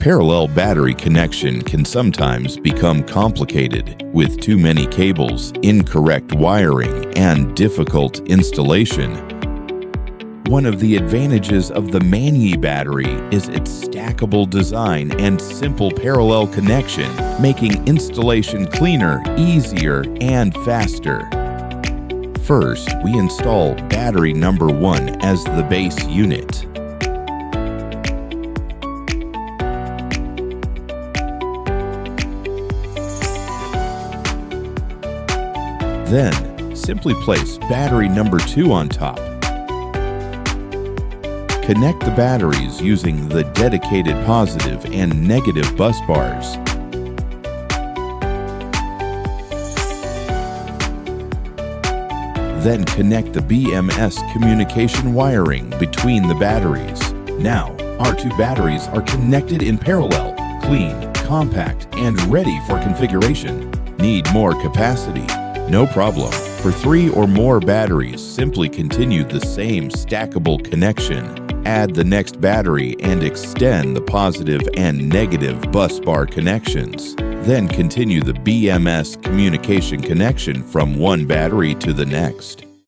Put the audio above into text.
Parallel battery connection can sometimes become complicated with too many cables, incorrect wiring, and difficult installation. One of the advantages of the MANYI battery is its stackable design and simple parallel connection, making installation cleaner, easier, and faster. First, we install battery number 1 as the base unit. Then, simply place battery number 2 on top. Connect the batteries using the dedicated positive and negative bus bars. Then connect the BMS communication wiring between the batteries. Now, our 2 batteries are connected in parallel, clean, compact, and ready for configuration. Need more capacity? No problem. For 3 or more batteries, simply continue the same stackable connection. Add the next battery and extend the positive and negative bus bar connections. Then continue the BMS communication connection from one battery to the next.